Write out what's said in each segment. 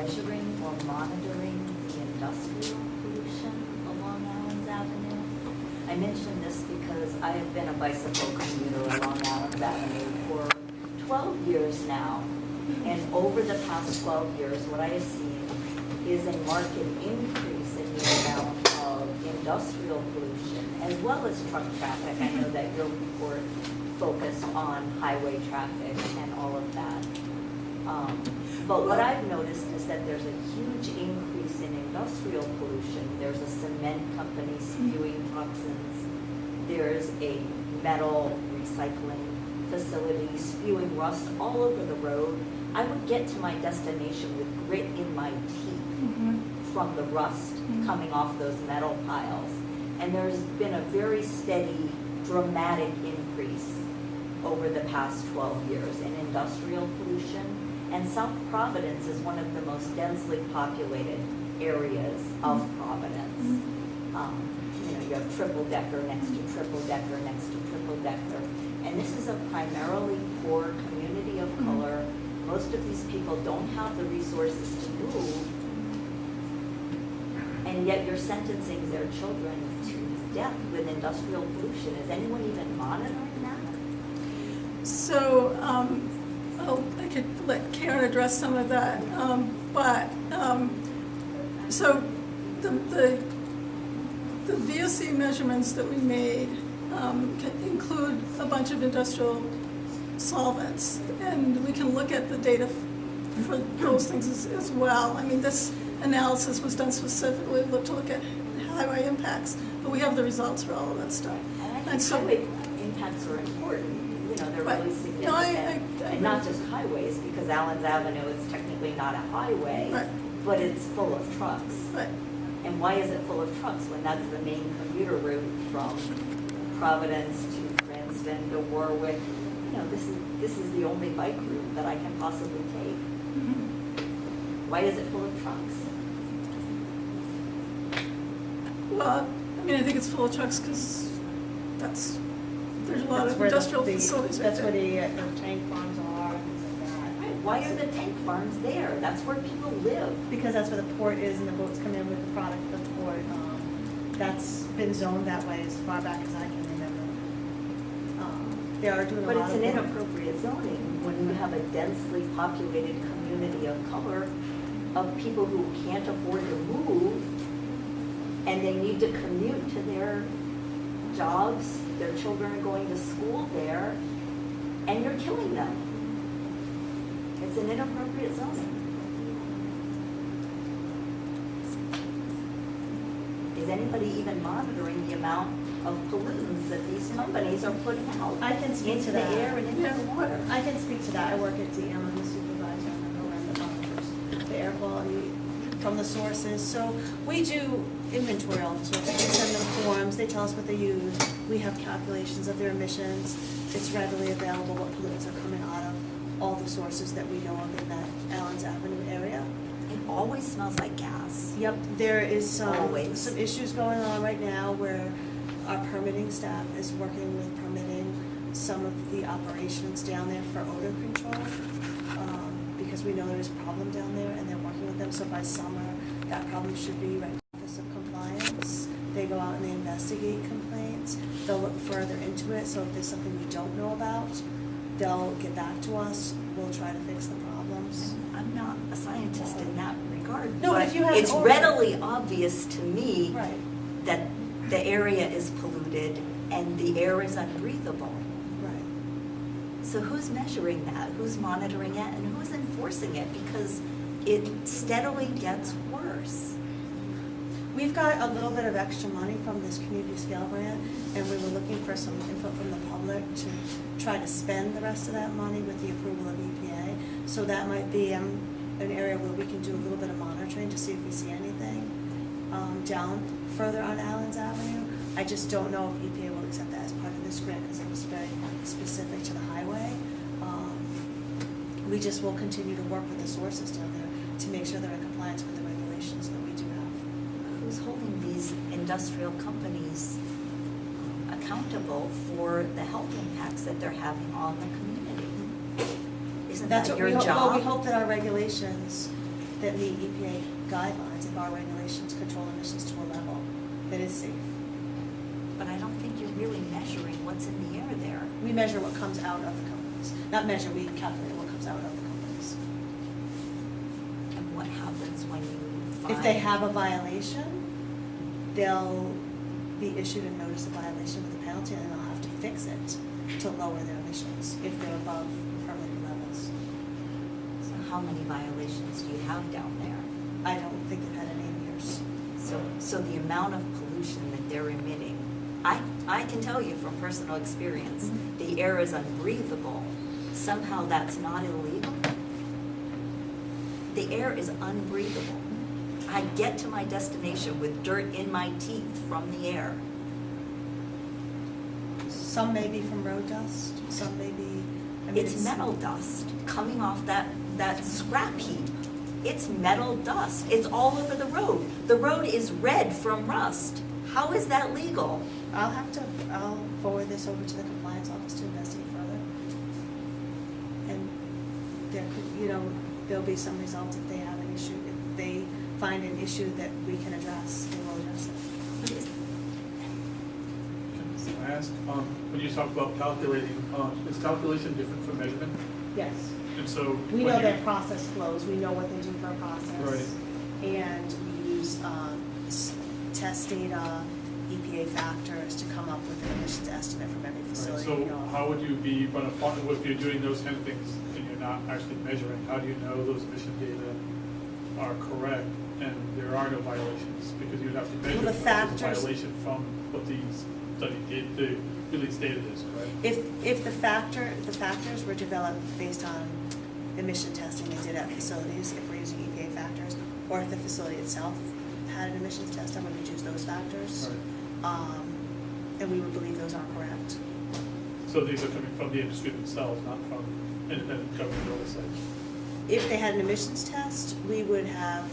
measuring or monitoring the industrial pollution along Allen's Avenue? I mention this because I have been a bicycle commuter along Allen's Avenue for 12 years now. And over the past 12 years, what I have seen is a marked increase in the amount of industrial pollution, as well as truck traffic. I know that your report focused on highway traffic and all of that. But what I've noticed is that there's a huge increase in industrial pollution. There's a cement company spewing toxins. There's a metal recycling facility spewing rust all over the road. I would get to my destination with grit in my teeth from the rust coming off those metal piles. And there's been a very steady, dramatic increase over the past 12 years in industrial pollution. And South Providence is one of the most densely populated areas of Providence. You have triple-decker next to triple-decker next to triple-decker. And this is a primarily poor community of color. Most of these people don't have the resources to move, and yet you're sentencing their children to death with industrial pollution. Is anyone even monitoring that? So I could let Karen address some of that, so the VOC measurements that we made include a bunch of industrial solvents, and we can look at the data for those things as well. I mean, this analysis was done specifically to look at highway impacts, but we have the results for all of that stuff. And so highway impacts are important. They're really significant. No, I and not just highways, because Allen's Avenue is technically not a highway, but it's full of trucks. Right. And why is it full of trucks when that's the main commuter route from Providence to Cranston to Warwick? This is the only bike route that I can possibly take. Why is it full of trucks? Well, I mean, I think it's full of trucks because there's a lot of industrial facilities right That's there. where the tank farms are and things like that. Right. Why are the tank farms there? That's where people live. Because that's where the port is and the boats come in with the product of the port. That's been zoned that way as far back as I can remember. They are doing a lot of But it's an work. inappropriate zoning when you have a densely populated community of color, of people who can't afford to move, and they need to commute to their jobs, their children are going to school there, and you're killing them. It's an inappropriate zoning. Is anybody even monitoring the amount of pollutants that these companies are putting out I can speak into to the that. air and into the water? I can speak to that. I work at DEM. I'm the supervisor on the program that monitors the air quality from the sources. So we do inventory all the sources. We send them forms. They tell us what they use. We have calculations of their emissions. It's readily available what pollutants are coming out of all the sources that we know of in that Allen's Avenue area. It always smells like gas. Yep, there is some Always. issues going on right now where our permitting staff is working with permitting some of the operations down there for odor control, because we know there's a problem down there and they're working with them. So by summer, that problem should be right to the Office of Compliance. They go out and they investigate complaints. They'll look further into it. So if there's something we don't know about, they'll get back to us. We'll try to fix the problems. I'm not a scientist in that regard. No, but if you have it's odor- readily obvious to me Right. that the area is polluted and the air is unbreathable. Right. So who's measuring that? Who's monitoring it? And who's enforcing it? Because it steadily gets worse. We've got a little bit of extra money from this community scale grant, and we were looking for some input from the public to try to spend the rest of that money with the approval of EPA. So that might be an area where we can do a little bit of monitoring to see if we see anything down further on Allen's Avenue. I just don't know if EPA will accept that as part of this grant because it was very specific to the highway. We just will continue to work with the sources down there to make sure they're in compliance with the regulations that we do have. Who's holding these industrial companies accountable for the health impacts that they're having on the community? Isn't That's that what your we hope. job? Well, we hope that our regulations that meet EPA guidelines if our regulations control emissions to a level that is safe. But I don't think you're really measuring what's in the air there. We measure what comes out of the companies. Not measure, we calculate what comes out of the companies. And what happens when you find? If they have a violation, they'll be issued a notice of violation with a penalty, and they'll have to fix it to lower their emissions if they're above permitted levels. So how many violations do you have down there? I don't think they've had any in years. So the amount of pollution that they're emitting, I can tell you from personal experience, the air is unbreathable. Somehow that's not illegal. The air is unbreathable. I get to my destination with dirt in my teeth from the air. Some may be from road dust, some may be, I mean, It's metal dust coming off that scrap heap. It's metal dust. It's all over the road. The road is red from rust. How is that legal? I'll forward this over to the compliance office to investigate further. And there could, there'll be some results if they have an issue. If they find an issue that we can address, they will address it. Can I ask, when you talk about calculating, is calculation different from measurement? Yes. And so. We when know you- their process flows, we know what they do for a process. Right. And we use test data, EPA factors to come up with an emissions estimate from every Right, facility. so how would you be, if you're doing those kind of things and you're not actually measuring, how do you know those emission data are correct and there are no violations? Because you'd have to measure Well, the if there's a factors- violation from what the study did, the release data is, correct? If the factors were developed based on emission testing they did at facilities, if we're using EPA factors, or if the facility itself had an emissions test, then we would use those factors. Right. And we would believe those are correct. So these are coming from the industry themselves, not from independent government oversight. If they had an emissions test, we would have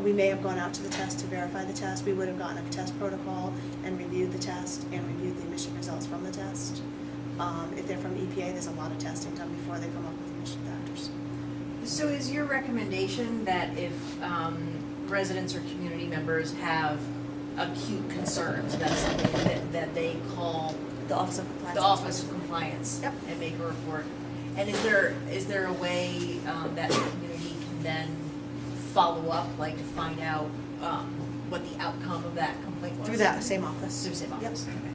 we may have gone out to the test to verify the test. We would have gotten a test protocol and reviewed the test and reviewed the emission results from the test. If they're from EPA, there's a lot of testing done before they come up with emission factors. So is your recommendation that if residents or community members have acute concerns, that's something that they call The Office of Compliance. the Office of Compliance Yep. and make a report? And is there a way that the community can then follow up, like to find out what the outcome of that complaint was? Through that same office. Through the same Yep. office? Okay.